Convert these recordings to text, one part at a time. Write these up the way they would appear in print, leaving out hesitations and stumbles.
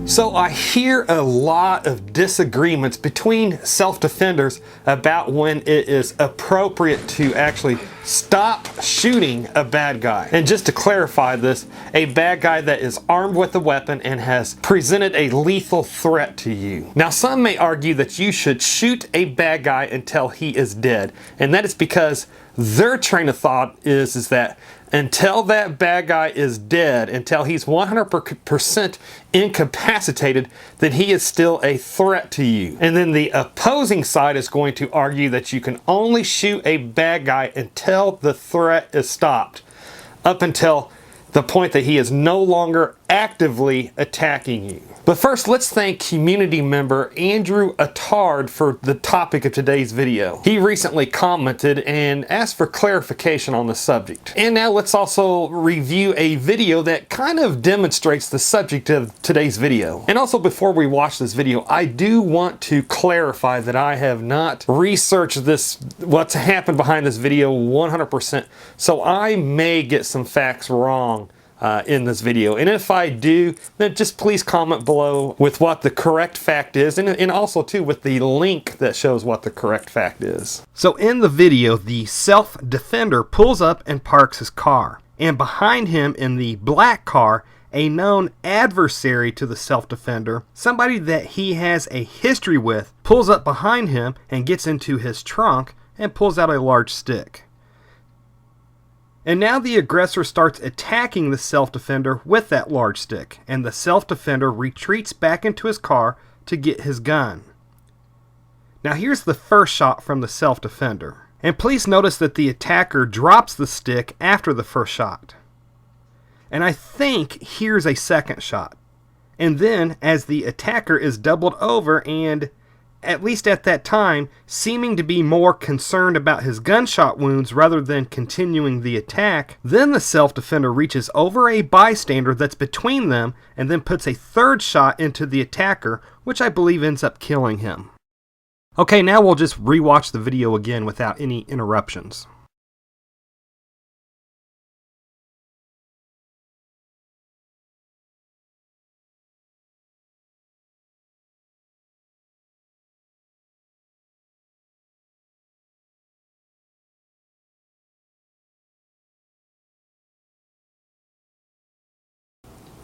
So I hear a lot of disagreements between self-defenders about when it is appropriate to actually stop shooting a bad guy. And just to clarify this, a bad guy that is armed with a weapon and has presented a lethal threat to you. Now, some may argue that you should shoot a bad guy until he is dead, and that is because their train of thought is that until that bad guy is dead, until he's 100% incapacitated, then he is still a threat to you. And then the opposing side is going to argue that you can only shoot a bad guy until the threat is stopped, up until the point that he is no longer actively attacking you. But first, let's thank community member Andrew Attard for the topic of today's video. He recently commented and asked for clarification on the subject. And now let's also review a video that kind of demonstrates the subject of today's video. And also, before we watch this video, I do want to clarify that I have not researched what's happened behind this video 100%, so I may get some facts wrong in this video. And if I do, then just please comment below with what the correct fact is, and also too with the link that shows what the correct fact is. So in the video, the self-defender pulls up and parks his car, and behind him in the black car, a known adversary to the self-defender, somebody that he has a history with, pulls up behind him and gets into his trunk and pulls out a large stick. And now the aggressor starts attacking the self-defender with that large stick, and the self-defender retreats back into his car to get his gun. Now here's the first shot from the self-defender. And please notice that the attacker drops the stick after the first shot. And I think here's a second shot. And then as the attacker is doubled over and, at least at that time, seeming to be more concerned about his gunshot wounds rather than continuing the attack, then the self-defender reaches over a bystander that's between them and then puts a third shot into the attacker, which I believe ends up killing him. Okay, now we'll just rewatch the video again without any interruptions.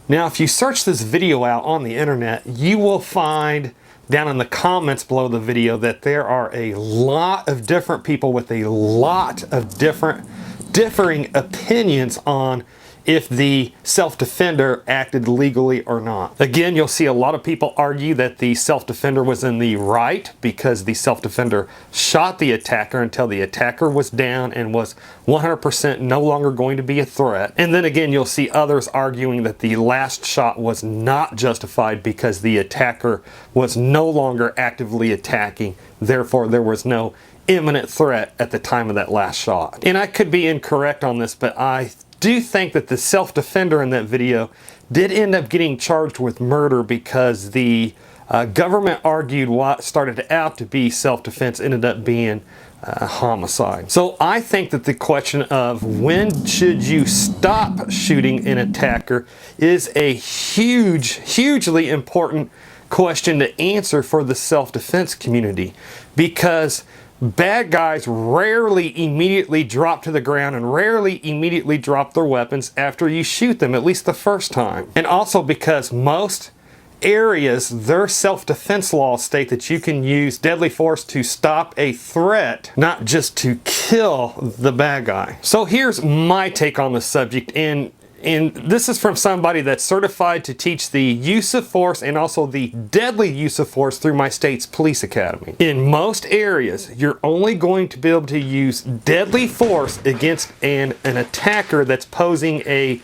Now, if you search this video out on the internet, you will find down in the comments below the video that there are a lot of different people with a lot of differing opinions on if the self-defender acted legally or not. Again, you'll see a lot of people argue that the self-defender was in the right because the self-defender shot the attacker until the attacker was down and was 100% no longer going to be a threat. And then again, you'll see others arguing that the last shot was not justified because the attacker was no longer actively attacking, therefore there was no imminent threat at the time of that last shot. And I could be incorrect on this, but I do think that the self-defender in that video did end up getting charged with murder because the government argued what started out to be self-defense ended up being homicide. So I think that the question of when should you stop shooting an attacker is a hugely important question to answer for the self-defense community, because bad guys rarely immediately drop to the ground and rarely immediately drop their weapons after you shoot them, at least the first time. And also because most areas, their self-defense laws state that you can use deadly force to stop a threat, not just to kill the bad guy. So here's my take on the subject, and this is from somebody that's certified to teach the use of force and also the deadly use of force through my state's police academy. In most areas, you're only going to be able to use deadly force against an attacker that's posing a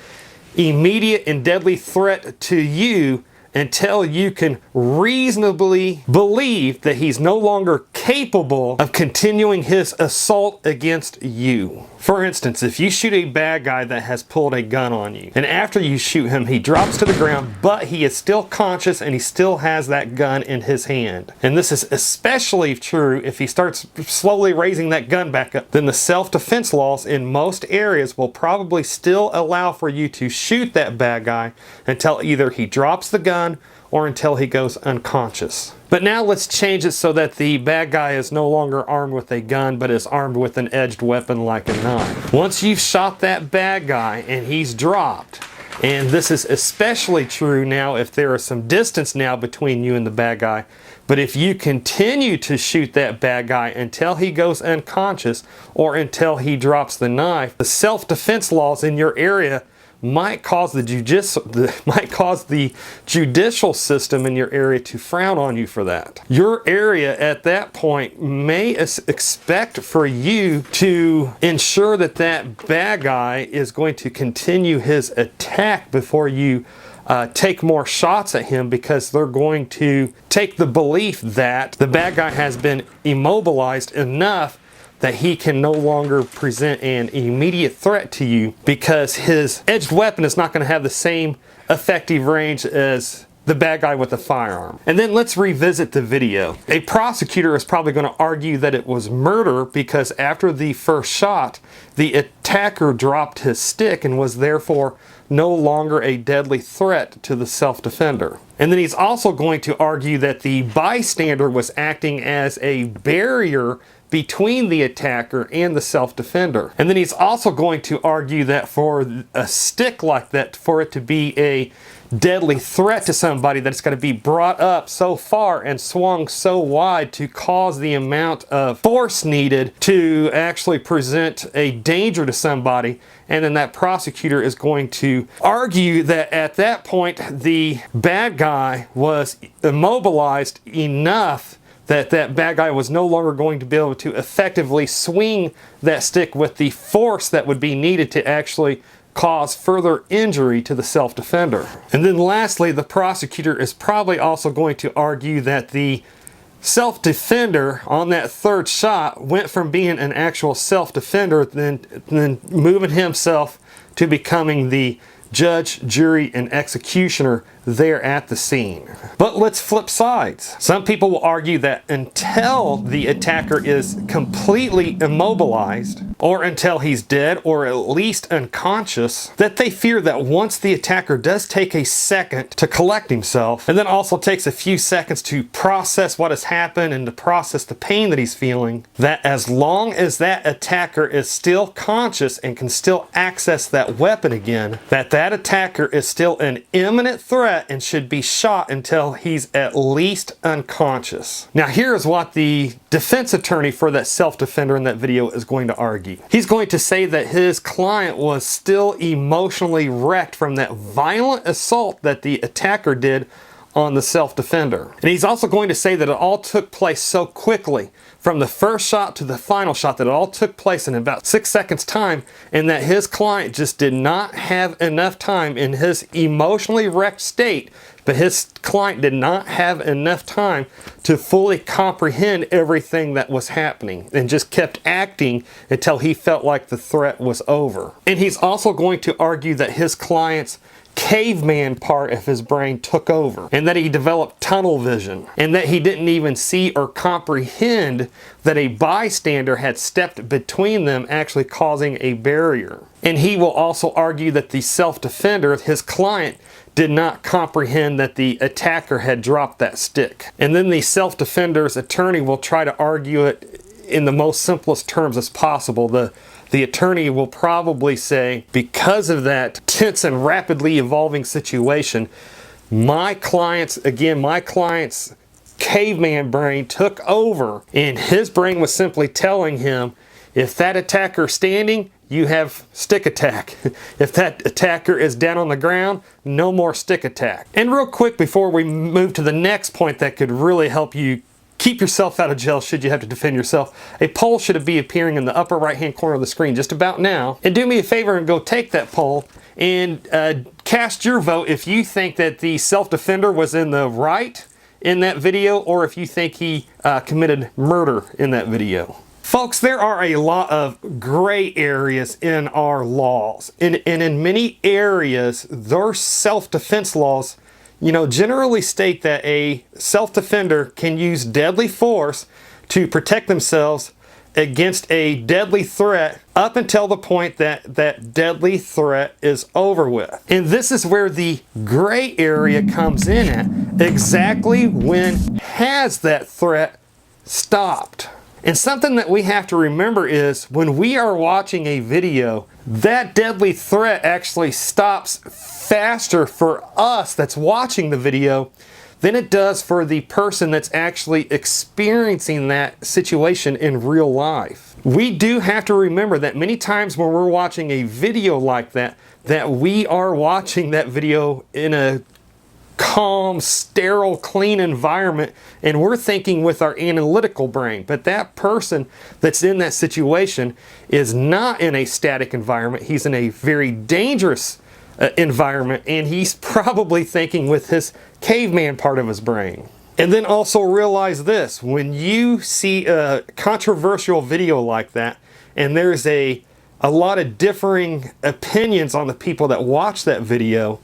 immediate and deadly threat to you until you can reasonably believe that he's no longer capable of continuing his assault against you. For instance, if you shoot a bad guy that has pulled a gun on you, and after you shoot him, he drops to the ground, but he is still conscious and he still has that gun in his hand. And this is especially true if he starts slowly raising that gun back up. Then the self-defense laws in most areas will probably still allow for you to shoot that bad guy until either he drops the gun gun or until he goes unconscious. But now let's change it so that the bad guy is no longer armed with a gun, but is armed with an edged weapon like a knife. Once you've shot that bad guy and he's dropped, and this is especially true now if there is some distance now between you and the bad guy, but if you continue to shoot that bad guy until he goes unconscious or until he drops the knife, the self-defense laws in your area might cause the judicial system in your area to frown on you for that. Your area at that point may expect for you to ensure that that bad guy is going to continue his attack before you take more shots at him, because they're going to take the belief that the bad guy has been immobilized enough that he can no longer present an immediate threat to you, because his edged weapon is not going to have the same effective range as the bad guy with a firearm. And then let's revisit the video. A prosecutor is probably going to argue that it was murder because after the first shot, the attacker dropped his stick and was therefore no longer a deadly threat to the self-defender. And then he's also going to argue that the bystander was acting as a barrier between the attacker and the self-defender. And then he's also going to argue that for a stick like that, for it to be a deadly threat to somebody, that it's going to be brought up so far and swung so wide to cause the amount of force needed to actually present a danger to somebody. And then that prosecutor is going to argue that at that point the bad guy was immobilized enough that that bad guy was no longer going to be able to effectively swing that stick with the force that would be needed to actually cause further injury to the self-defender. And then lastly, the prosecutor is probably also going to argue that the self-defender on that third shot went from being an actual self-defender then moving himself to becoming the judge, jury, and executioner there at the scene. But let's flip sides. Some people will argue that until the attacker is completely immobilized, or until he's dead or at least unconscious, that they fear that once the attacker does take a second to collect himself, and then also takes a few seconds to process what has happened and to process the pain that he's feeling, that as long as that attacker is still conscious and can still access that weapon again, that attacker is still an imminent threat and should be shot until he's at least unconscious. Now here's what the defense attorney for that self-defender in that video is going to argue. He's going to say that his client was still emotionally wrecked from that violent assault that the attacker did on the self-defender. And he's also going to say that it all took place so quickly, from the first shot to the final shot, that it all took place in about 6 seconds time, and that his client just did not have enough time in his emotionally wrecked state, but his client did not have enough time to fully comprehend everything that was happening and just kept acting until he felt like the threat was over. And he's also going to argue that his client's caveman part of his brain took over, and that he developed tunnel vision, and that he didn't even see or comprehend that a bystander had stepped between them, actually causing a barrier. And he will also argue that the self-defender, his client, did not comprehend that the attacker had dropped that stick. And then the self-defender's attorney will try to argue it in the most simplest terms as possible. The attorney will probably say, because of that tense and rapidly evolving situation, my client's caveman brain took over, and his brain was simply telling him, if that attacker's standing, you have stick attack. If that attacker is down on the ground, no more stick attack. And real quick before we move to the next point that could really help you keep yourself out of jail should you have to defend yourself, a poll should be appearing in the upper right hand corner of the screen just about now. And do me a favor and go take that poll and cast your vote if you think that the self-defender was in the right in that video, or if you think he committed murder in that video. Folks, there are a lot of gray areas in our laws, and in many areas, their self-defense laws, generally state that a self-defender can use deadly force to protect themselves against a deadly threat up until the point that that deadly threat is over with. And this is where the gray area comes in at, exactly when has that threat stopped. And something that we have to remember is when we are watching a video, that deadly threat actually stops faster for us that's watching the video than it does for the person that's actually experiencing that situation in real life. We do have to remember that many times when we're watching a video like that, that we are watching that video in a calm, sterile, clean environment, and we're thinking with our analytical brain. But that person that's in that situation is not in a static environment. He's in a very dangerous environment, and he's probably thinking with his caveman part of his brain. And then also realize this: when you see a controversial video like that, and there's a lot of differing opinions on the people that watch that video,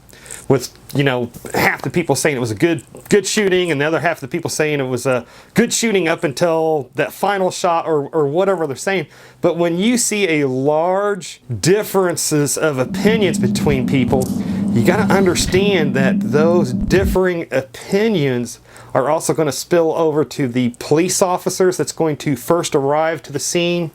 with, you know, half the people saying it was a good shooting and the other half of the people saying it was a good shooting up until that final shot, or whatever they're saying. But when you see a large differences of opinions between people, you got to understand that those differing opinions are also going to spill over to the police officers that's going to first arrive to the scene.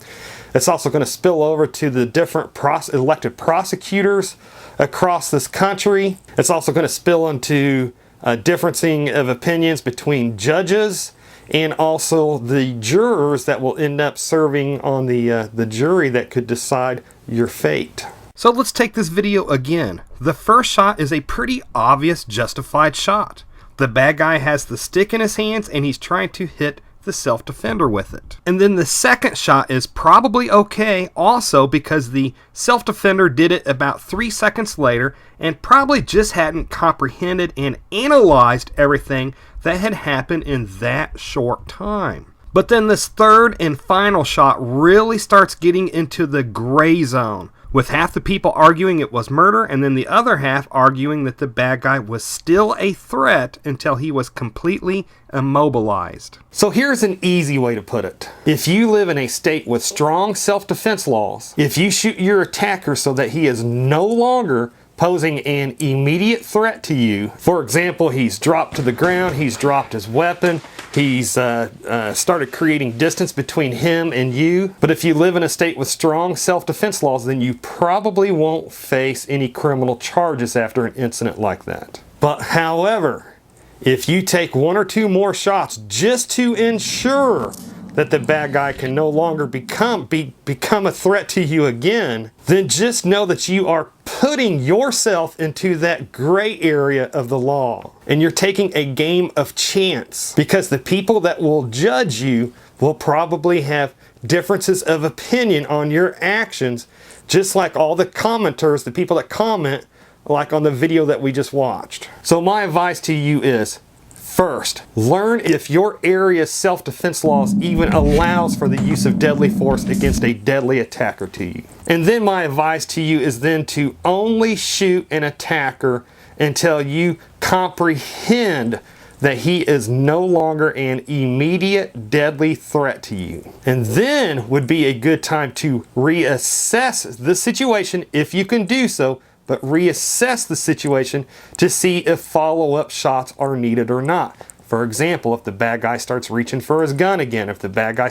It's also going to spill over to the different elected prosecutors across this country. It's also going to spill into differencing of opinions between judges and also the jurors that will end up serving on the jury that could decide your fate. So let's take this video again. The first shot is a pretty obvious justified shot. The bad guy has the stick in his hands and he's trying to hit the self-defender with it. And then the second shot is probably okay also because the self-defender did it about 3 seconds later and probably just hadn't comprehended and analyzed everything that had happened in that short time. But then this third and final shot really starts getting into the gray zone, with half the people arguing it was murder and then the other half arguing that the bad guy was still a threat until he was completely immobilized. So here's an easy way to put it. If you live in a state with strong self-defense laws, if you shoot your attacker so that he is no longer posing an immediate threat to you, for example, he's dropped to the ground, he's dropped his weapon, he's started creating distance between him and you. But if you live in a state with strong self-defense laws, then you probably won't face any criminal charges after an incident like that. But however, if you take 1 or 2 more shots just to ensure that the bad guy can no longer become a threat to you again, then just know that you are putting yourself into that gray area of the law. And you're taking a game of chance, because the people that will judge you will probably have differences of opinion on your actions, just like all the commenters, the people that comment, like on the video that we just watched. So my advice to you is, first, learn if your area's self-defense laws even allows for the use of deadly force against a deadly attacker to you. And then my advice to you is then to only shoot an attacker until you comprehend that he is no longer an immediate deadly threat to you. And then would be a good time to reassess the situation, if you can do so, but reassess the situation to see if follow-up shots are needed or not. For example, if the bad guy starts reaching for his gun again, if the bad guy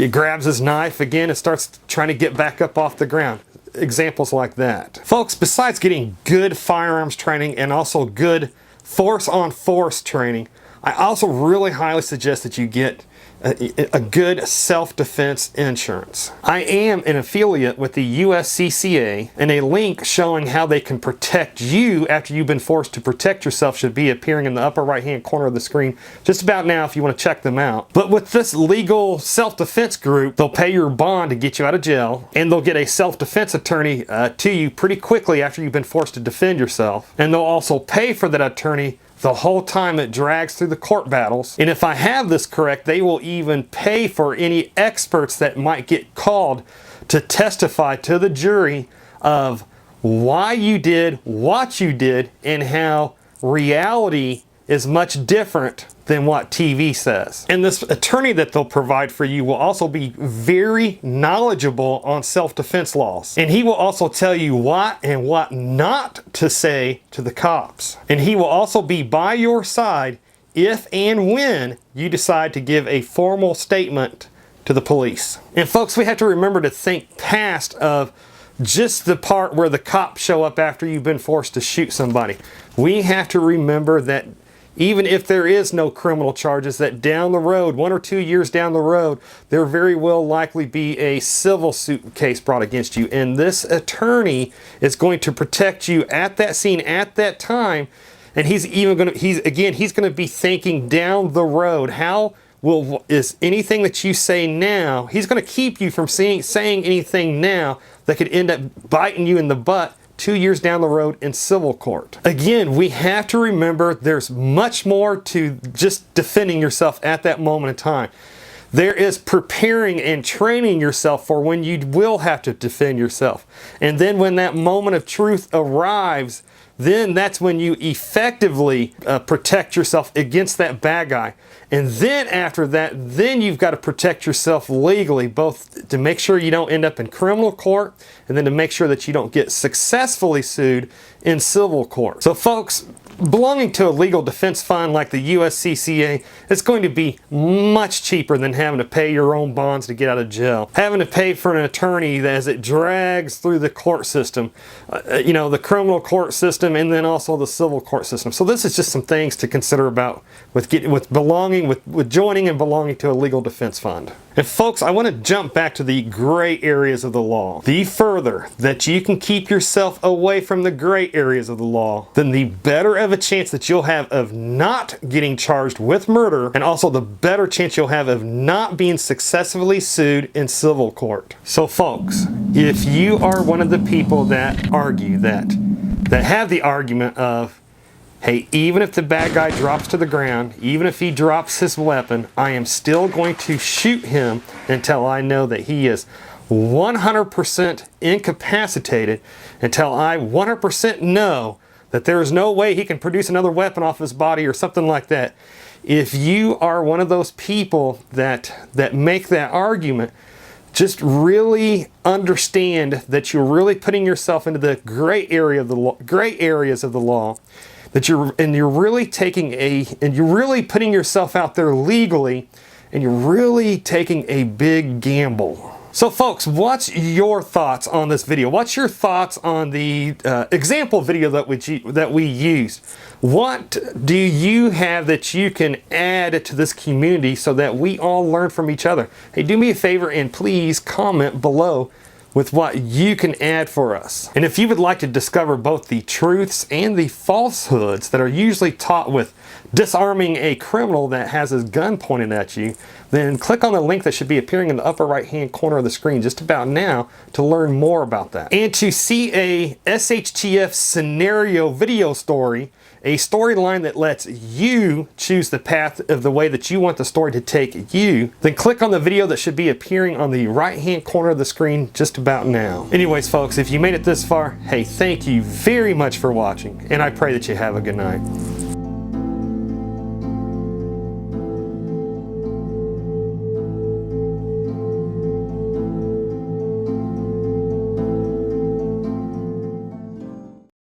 grabs his knife again and starts trying to get back up off the ground. Examples like that. Folks, besides getting good firearms training and also good force-on-force training, I also really highly suggest that you get a good self-defense insurance. I am an affiliate with the USCCA, and a link showing how they can protect you after you've been forced to protect yourself should be appearing in the upper right-hand corner of the screen just about now if you want to check them out. But with this legal self-defense group, they'll pay your bond to get you out of jail, and they'll get a self-defense attorney to you pretty quickly after you've been forced to defend yourself. And they'll also pay for that attorney the whole time it drags through the court battles. And if I have this correct, they will even pay for any experts that might get called to testify to the jury of why you did what you did and how reality is much different than what TV says. And this attorney that they'll provide for you will also be very knowledgeable on self-defense laws. And he will also tell you what and what not to say to the cops. And he will also be by your side if and when you decide to give a formal statement to the police. And folks, we have to remember to think past of just the part where the cops show up after you've been forced to shoot somebody. We have to remember that even if there is no criminal charges, that down the road, 1 or 2 years down the road, there very well likely be a civil suit case brought against you. And this attorney is going to protect you at that scene, at that time. And he's going to be thinking down the road. Is anything that you say now, he's going to keep you from saying anything now that could end up biting you in the butt 2 years down the road in civil court. Again, we have to remember there's much more to just defending yourself at that moment in time. There is preparing and training yourself for when you will have to defend yourself. And then when that moment of truth arrives, then that's when you effectively protect yourself against that bad guy. And then after that, then you've got to protect yourself legally, both to make sure you don't end up in criminal court and then to make sure that you don't get successfully sued in civil court. So folks, belonging to a legal defense fund like the USCCA, it's going to be much cheaper than having to pay your own bonds to get out of jail. Having to pay for an attorney as it drags through the court system, the criminal court system, and then also the civil court system. So this is just some things to consider about with joining and belonging to a legal defense fund. And folks, I want to jump back to the gray areas of the law. The further that you can keep yourself away from the gray areas of the law, then the better of a chance that you'll have of not getting charged with murder, and also the better chance you'll have of not being successfully sued in civil court. So folks, if you are one of the people that argue that have the argument of, hey, even if the bad guy drops to the ground, even if he drops his weapon, I am still going to shoot him until I know that he is 100% incapacitated, until I 100% know that there is no way he can produce another weapon off his body or something like that. If you are one of those people that make that argument, just really understand that you're really putting yourself into the gray areas of the law. That you're really putting yourself out there legally, and you're really taking a big gamble. So folks, what's your thoughts on this video? What's your thoughts on the example video that we used? What do you have that you can add to this community so that we all learn from each other? Hey, do me a favor and please comment below with what you can add for us. And if you would like to discover both the truths and the falsehoods that are usually taught with disarming a criminal that has his gun pointed at you, then click on the link that should be appearing in the upper right hand corner of the screen just about now to learn more about that. And to see a SHTF scenario video story, a storyline that lets you choose the path of the way that you want the story to take you, then click on the video that should be appearing on the right hand corner of the screen just about now. Anyways folks, if you made it this far, hey, thank you very much for watching, and I pray that you have a good night.